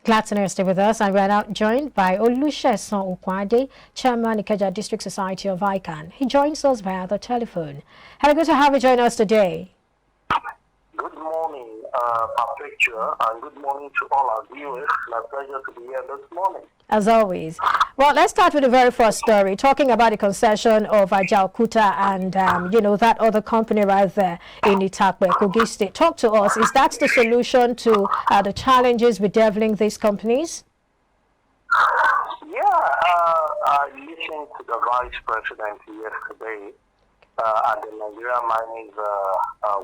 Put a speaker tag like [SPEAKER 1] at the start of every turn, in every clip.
[SPEAKER 1] Glad to know you're still with us, and we're now joined by Olusegun Okwade, Chairman, Ikeja District Society of ICANN. He joins us via the telephone. Hello, good to have you join us today.
[SPEAKER 2] Good morning, Perpetua, and good morning to all our viewers. It's my pleasure to be here this morning.
[SPEAKER 1] As always. Well, let's start with the very first story, talking about the concession of Ajaokuta and, that other company right there in Itakwe, Kogi State. Talk to us. Is that the solution to the challenges bedeviling these companies?
[SPEAKER 2] Yeah, I listened to the Vice President yesterday at the Nigeria Miners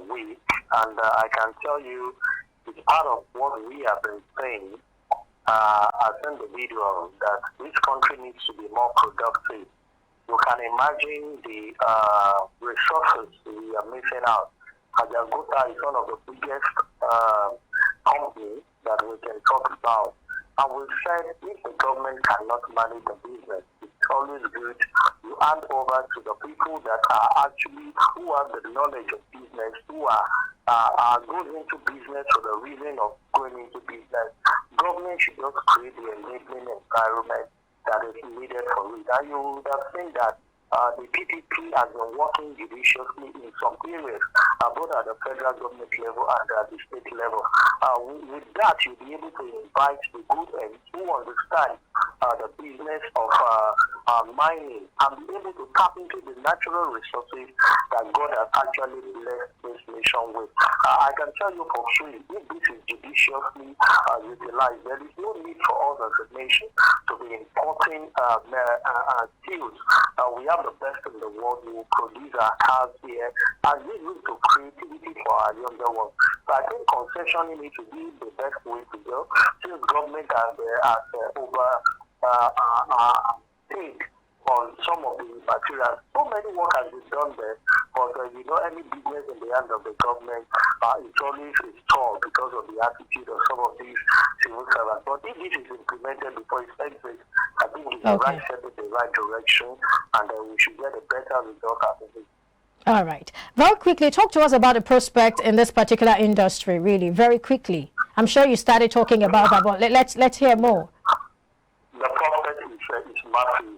[SPEAKER 2] Week, and I can tell you it's part of what we have been saying. I sent the video that this country needs to be more productive. You can imagine the resources we are missing out. Ajaokuta is one of the biggest companies that we can talk about. And we said if the government cannot manage the business, it's always good you hand over to the people that are actually, who have the knowledge of business, who are going into business for the reason of going into business. Government should just create the enabling environment that is needed for it. And you would have seen that the PPP has been working judiciously in some areas, both at the federal government level and at the state level. With that, you'll be able to invite the good ends who understand the business of mining and be able to tap into the natural resources that God has actually blessed this nation with. I can tell you for free, if this is judiciously utilized, there is no need for us as a nation to be importing steels. We have the best in the world. We will produce our cars here, and this leads to creativity for our younger ones. So I think concession needs to be the best way to go. Since government has overpaid on some of the materials, so many work has been done there. But any business in the hand of the government, it's always stalled because of the attitude of some of these civil servants. But if this is implemented before it's exit, I think it's the right step in the right direction, and we should get a better result out of it.
[SPEAKER 1] All right. Very quickly, talk to us about the prospect in this particular industry, really, very quickly. I'm sure you started talking about that, but let's hear more.
[SPEAKER 2] The prospect is massive.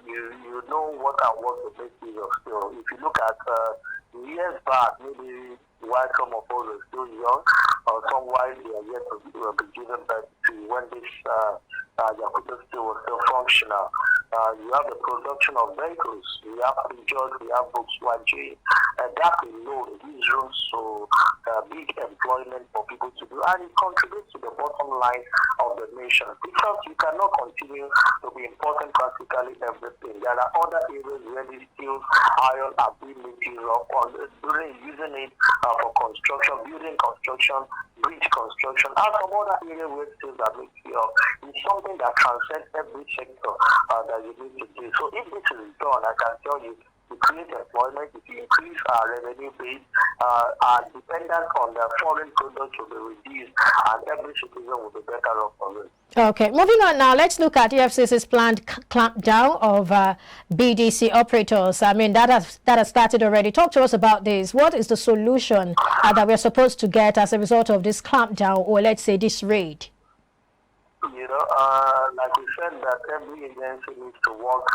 [SPEAKER 2] You know what and what the best is of steel. If you look at years back, maybe while some of us are still young, or some while they are yet to be given birth to, when this Ajaokuta steel was still functional. You have the production of vehicles, we have Peugeot, we have Volkswagen, and that alone gives room to big employment for people to do, and it contributes to the bottom line of the nation. Because you cannot continue to be importing practically everything. There are other areas where these steels, iron are being used up, or using it for construction, building construction, bridge construction, and some other areas where steels are made here. It's something that transcends every sector that you need to do. So if this is done, I can tell you, to create employment, if you increase our revenue base, our dependence on the foreign products will be reduced, and every citizen will be better off for it.
[SPEAKER 1] Okay, moving on now, let's look at EFCC's planned clampdown of BDC operators. I mean, that has started already. Talk to us about this. What is the solution that we're supposed to get as a result of this clampdown, or let's say this raid?
[SPEAKER 2] Like we said, that every agency needs to work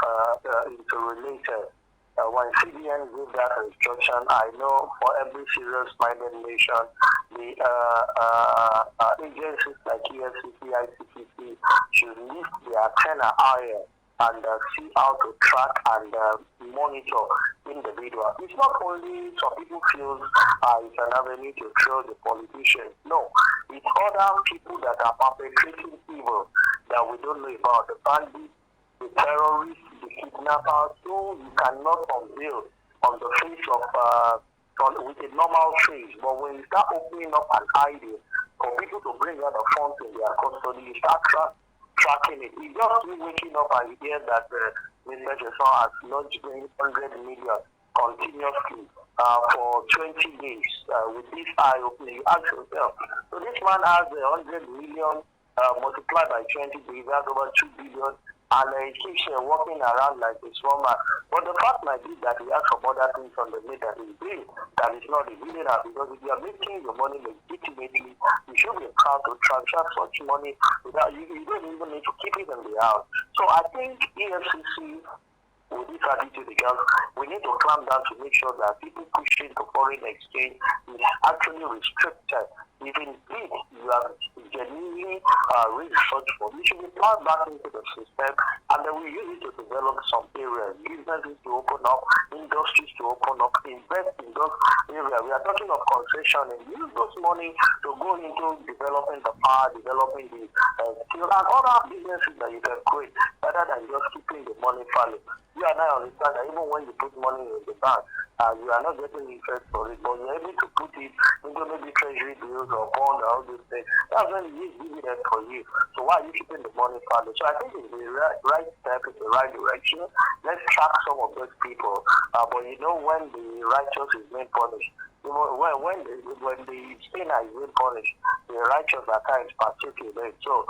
[SPEAKER 2] interrelated. When CBN gives that instruction, I know for every serious-minded nation, the agencies like EFCC, ICCC should lift their antenna higher and see how to track and monitor individuals. It's not only some people feel it's an avenue to throw the politicians. No, it's other people that are perpetrating evil that we don't know about. The bandits, the terrorists, the kidnappers, who you cannot unveil on the face of with a normal face. But when you start opening up an idea for people to bring out the funds in their custody, you start tracking it. You just be waking up and you hear that Mr. Jason has launched 100 million continuously for 20 days with this eye opening. You ask yourself, so this man has 100 million multiplied by 20 days, that's over 2 billion and he keeps walking around like a small man. But the fact might be that he has some other things on the plate that he's doing that is not revealing out, because if you are making your money legitimately, you should be proud to transfer such money without you don't even need to keep it in the house. So I think EFCC, with this attitude, because we need to clamp down to make sure that people pushing to foreign exchange is actually restricted. If indeed you are genuinely raised such fund, you should be plowed back into the system, and then we use it to develop some areas, businesses to open up, industries to open up, invest in those areas. We are talking of concession, and use those money to go into developing the power, developing the skill, and other businesses that you can create, rather than just keeping the money falling. You and I understand that even when you put money in the bank, you are not getting interest for it, but you're able to put it into maybe treasury bills or bond or all those things. That's when it is dividend for you. So why are you keeping the money falling? So I think it's the right step in the right direction. Let's track some of those people. But you know, when the righteous is being punished, when the sinner is being punished, the righteous at times partake in it. So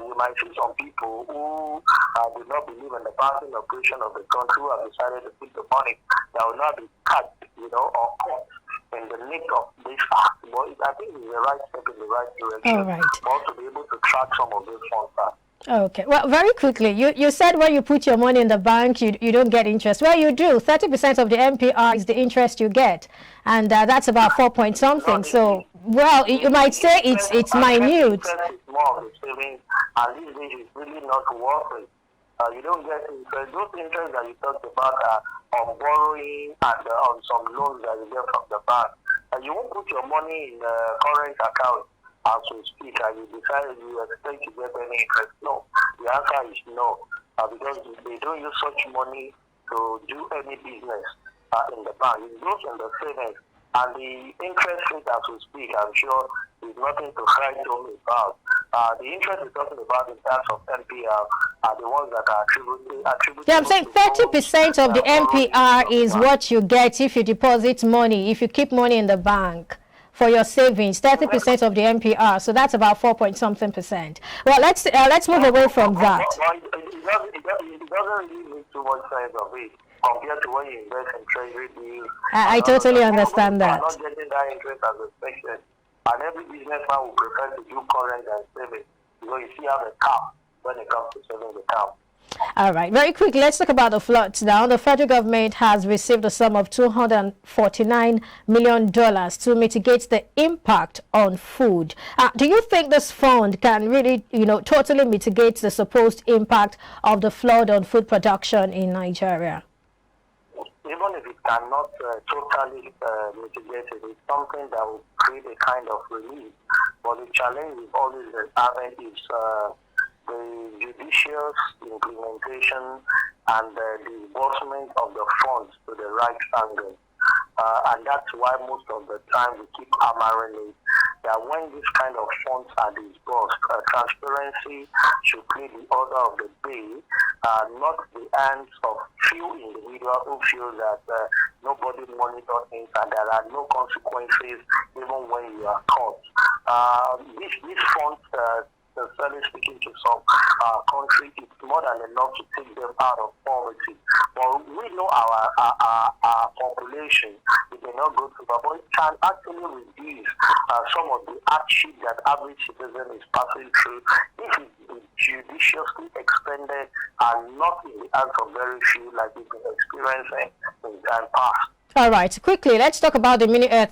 [SPEAKER 2] you might see some people who do not believe in the banking operation of the country, who have decided to put the money that will not be cut, or caught in the nick of this act. But I think it's the right step in the right direction.
[SPEAKER 1] All right.
[SPEAKER 2] For us to be able to track some of those funds back.
[SPEAKER 1] Okay. Well, very quickly, you said when you put your money in the bank, you don't get interest. Well, you do. 30% of the MPR is the interest you get, and that's about 4 point something. So, well, you might say it's minute.
[SPEAKER 2] Interest is more of the savings, and these days it's really not worth it. You don't get interest. Those interests that you talked about are on borrowing and on some loans that you get from the bank. You won't put your money in a current account as we speak, and you decide you expect to get any interest. No, the answer is no, because they don't use such money to do any business in the bank. It goes in the savings, and the interest rate as we speak, I'm sure, is nothing to cry home about. The interest we're talking about in terms of MPR are the ones that are attributed.
[SPEAKER 1] Yeah, I'm saying 30% of the MPR is what you get if you deposit money, if you keep money in the bank for your savings. 30% of the MPR, so that's about 4 point something percent. Well, let's move away from that.
[SPEAKER 2] It doesn't really make too much sense of it compared to when you invest in treasury bills.
[SPEAKER 1] I totally understand that.
[SPEAKER 2] You are not getting that interest as expected. And every businessman will prefer to do current and saving, because you see how the cap when it comes to saving the account.
[SPEAKER 1] All right. Very quick, let's talk about the floods now. The federal government has received a sum of $249 million to mitigate the impact on food. Do you think this fund can really, totally mitigate the supposed impact of the flood on food production in Nigeria?
[SPEAKER 2] Even if it cannot totally mitigate it, it's something that will create a kind of relief. But the challenge we've always been having is the judicious implementation and the disbursement of the funds to the right angle. And that's why most of the time we keep hammering it, that when this kind of funds are disbursed, transparency should play the order of the day, not the hands of few individuals who feel that nobody monitors things and there are no consequences even when you are caught. These funds, sincerely speaking, to some countries, it's more than enough to take them out of poverty. But we know our population, it may not go through, but it can actually reduce some of the hardship that average citizen is passing through if it is judiciously expended and not in the hands of very few like we've been experiencing in time past.
[SPEAKER 1] All right, quickly, let's talk about the mini-earth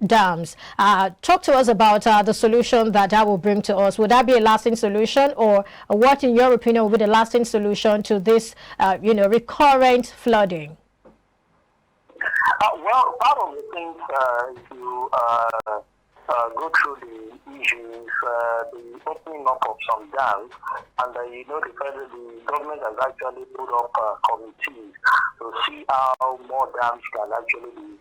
[SPEAKER 1] dams. Talk to us about the solution that will bring to us. Would that be a lasting solution, or what, in your opinion, would be the lasting solution to this, recurrent flooding?
[SPEAKER 2] Well, part of the things, if you go through the issues, the opening up of some dams, and the government has actually put up committees to see how more dams can actually be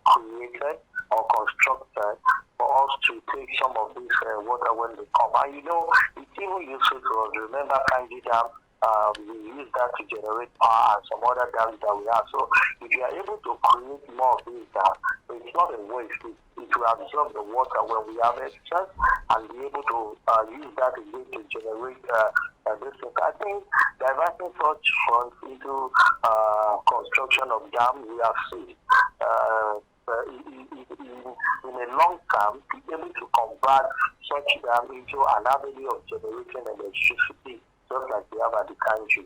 [SPEAKER 2] created or constructed for us to take some of this water when they come. And it's even useful to us. Remember Kanji Dam we use that to generate power and some other dams that we have. So if you are able to create more of these dams, it's not a waste. It will absorb the water when we have excess and be able to use that again to generate this thing. I think diverting such funds into construction of dams, we have seen in a long term, be able to convert such dam into an avenue of generating electricity, just like we have at the country.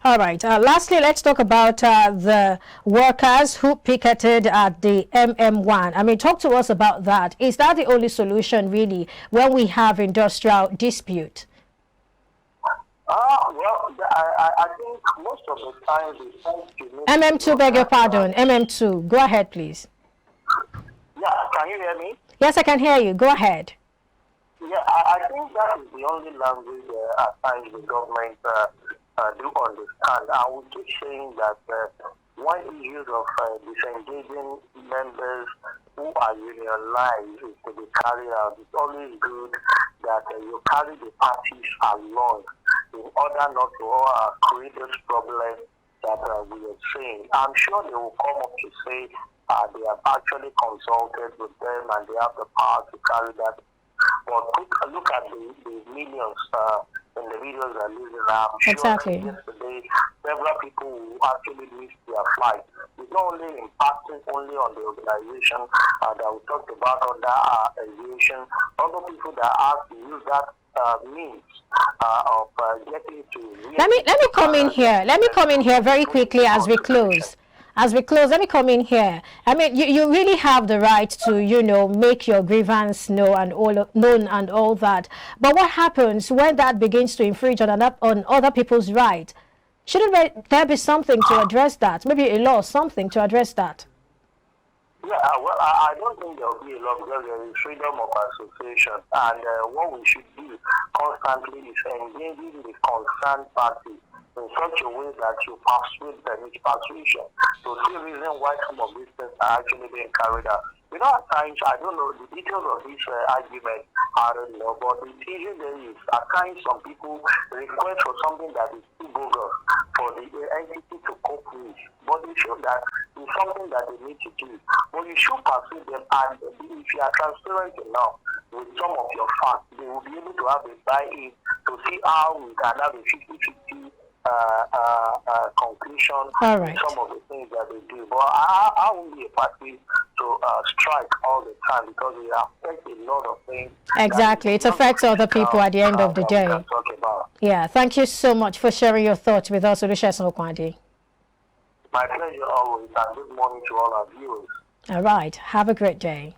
[SPEAKER 1] All right. Lastly, let's talk about the workers who picketed at the MM1. I mean, talk to us about that. Is that the only solution, really, when we have industrial dispute?
[SPEAKER 2] Well, I think most of the time
[SPEAKER 1] MM2, beg your pardon. MM2. Go ahead, please.
[SPEAKER 2] Yeah, can you hear me?
[SPEAKER 1] Yes, I can hear you. Go ahead.
[SPEAKER 2] Yeah, I think that is the only language at times the government do understand. I would keep saying that one issue of disengaging members who are unionized is to be carried out. It's always good that you carry the parties along in order not to create this problem that we are seeing. I'm sure they will come up to say they have actually consulted with them and they have the power to carry that. But look at the millions individuals that live in I'm sure
[SPEAKER 1] exactly.
[SPEAKER 2] Yesterday, several people who actually missed their flight. It's not only impacting only on the organization that we talked about under aviation, other people that have to use that means of getting to...
[SPEAKER 1] Let me come in here. Let me come in here very quickly as we close. Let me come in here. I mean, you really have the right to, you know, make your grievance known and all that. But what happens when that begins to infringe on other people's rights? Shouldn't there be something to address that? Maybe a law, something to address that?
[SPEAKER 2] Yeah, well, I don't think there will be a law because there is freedom of association. And what we should do constantly is engaging the concerned party in such a way that you persuade them, it's persuasion. So the reason why some of these things are actually being carried out. You know, at times, I don't know the details of this argument, I don't know, but the issue there is, at times, some people request for something that is too bogus for the entity to cope with. But they show that it's something that they need to do. But you should persuade them, and if you are transparent enough with some of your facts, they will be able to have a buy-in to see how we can have a 50-50 conclusion in some of the things that they do. But I won't be a party to strike all the time because it affects a lot of things.
[SPEAKER 1] Exactly. It affects other people at the end of the day. Yeah. Thank you so much for sharing your thoughts with us, Olusegun Okwandi.
[SPEAKER 2] My pleasure always, and good morning to all our viewers.
[SPEAKER 1] All right. Have a great day.